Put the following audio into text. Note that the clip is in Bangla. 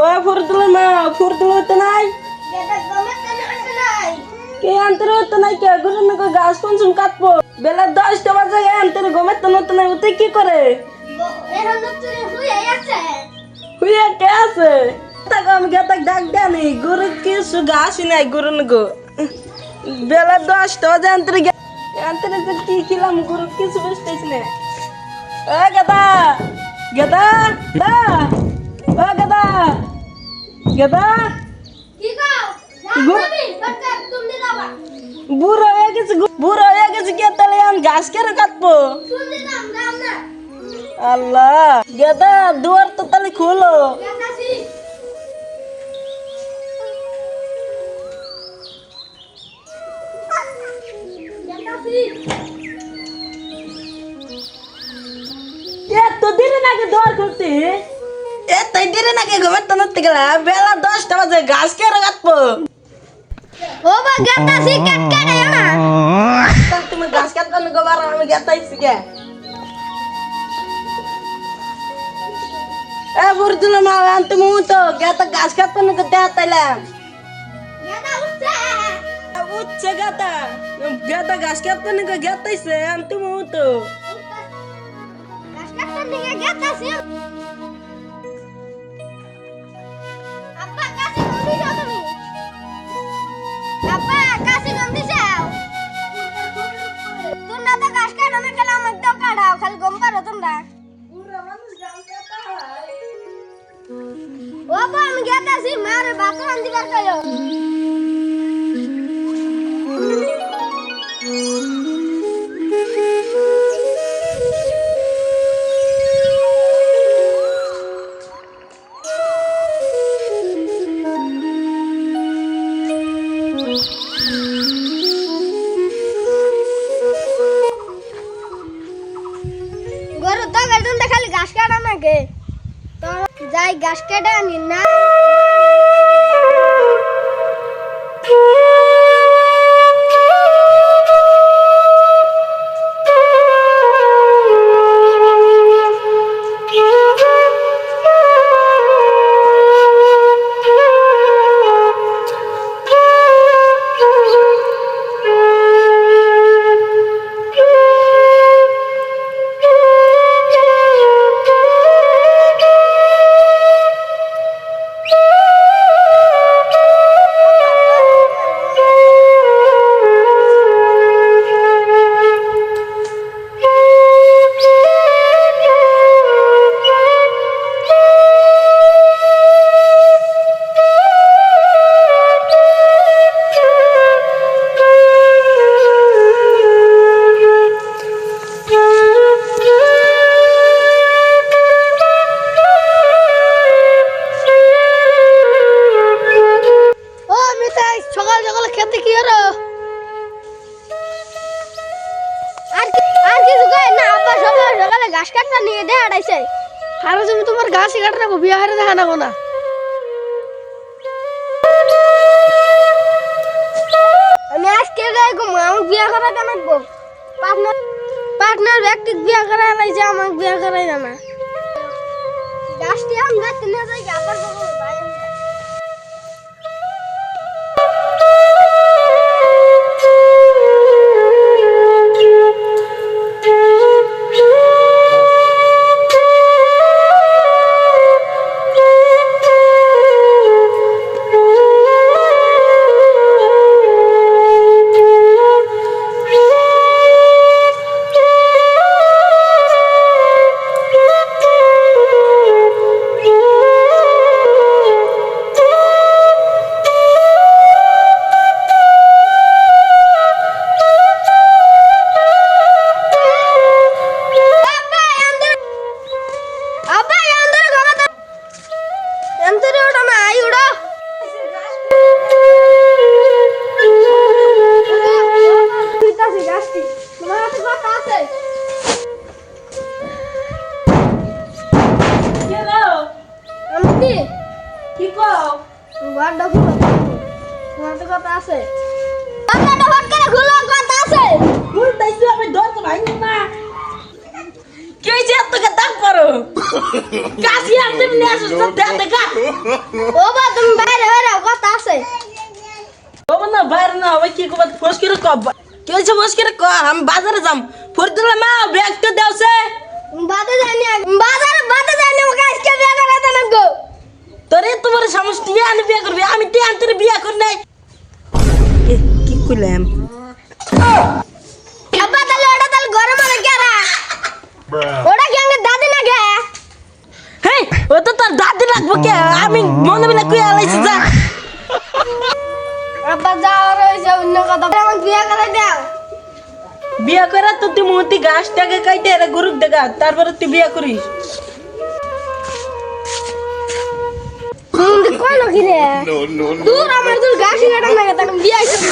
ও ফুরদুলের মা ফুরদুল হতে নাই কে আনতে হতে নাই কে গুরু নাকি গাছ কোনসুম কাটবো বেলা 10টা বাজে আনতে গমের তো নতে নাই ওতে কি করে হুইয়া কে আছে তাকে আমি গেতাক ডাক দেনি গুরু কিছু গাছ নাই গুরু নাকি বেলা 10টা বাজে আনতে কি খিলাম গুরু কিছু বুঝতেছি না এ গেদা গেদা দা ও গেদা গেদা কি কও যাবি বাচ্চা তুমি যাবা বুড়ো হয়ে গেছে কে তাহলে আমি ঘাস কেন কাটবো শুনতে দাম দাম না আল্লাহ গেদা দুয়ার তো তাহলে খুলো গেতাছি গেতাছি এত দেরি নাকি দুয়ার খুলতে এত দেরি নাকি ঘুমের তো নতে গেলা বেলা 10টা বাজে ঘাস কেন কাটবো ও বা গেতাছি কাট কাটায় না তুমি ঘাস কাটবো না গোবার আমি গেতাইছি কে এ বুরদুল মা আনতে মু তো গেতা ঘাস কাটবো না দেয়া তাইলাম গেতা উঠছে উচ্ছে গেতা গেতা ঘাস কাটবো না গেতাইছে আনতে মু তো গাছ কাটতে নিয়ে গেতাছি আব্বা কাছে গন্ধি যাও তুমি আব্বা কাছে গন্ধি যাও তোমরা তো গাছ কাটো না গেলে আমাকে দাও কাটাও খালি গম পারো তোমরা ও বা আমি গেতাছি মারে ভাত রান্ধিবার কইও গরু তো গেলতুন খালি ঘাস কাটা নাকি তো যাই ঘাস কেটে আনি না ও মিতাই সকাল সকাল খেতে কি হলো আর কিছু কই না আব্বা সকাল সকালে ঘাস কাটতে নিয়ে দে আড়াইছে আরে তুমি তোমার গাছই কাটে রাখো বিয়ে হারে দেখা নাকো না আমি আজকে যাই গো আমার বিয়া করা জানাবো পার্টনার পার্টনার ব্যক্তি বিয়া করা লাইছে আমার বিয়া করাই জানা গাছটি আমি গাছটি নিয়ে যাই আবার বলবো ভাই কি কও ঘরটা খুলো তোমার তো কথা আছে ঘরটা হট করে খুলো কথা আছে খুলতাইছি আমি দরজা ভাঙি না কি হয়েছে তোকে দাগ করো কাশি আনতে নিয়ে আসিস তো দেখা ও বা তুমি বাইরে বাইরে কথা আছে ও না বাইরে না ওই কি কব ফোস করে কব কি হয়েছে ফোস করে ক আমি বাজারে যাম ফরিদুল্লাহ মা ব্যাগ তো দেওছে বাজারে জানি ওকে আজকে বিয়ে করাতে লাগবো তোরে তোমার সমস্ত বিয়ে আনি বিয়ে করবি আমি তে আনতে বিয়ে করি নাই কি কইলাম আব্বা তাহলে ওটা তাহলে গরম মানে কেরা ওটা কি আমার দাদি লাগে হেই ও তো তোর দাদি লাগবো কে আমি মনে মনে কই আলাইছি যা আব্বা যাওয়ার হয়েছে অন্য কথা আমার বিয়ে করে দাও বিয়ে করা তো তুই মতি গাছটাকে কাইতে এরা গরুক দেখা তারপরে তুই বিয়ে করিস কই লোকি রে দূর আমার দূর গাছি কাটা লাগে তাকে বিয়ে করবি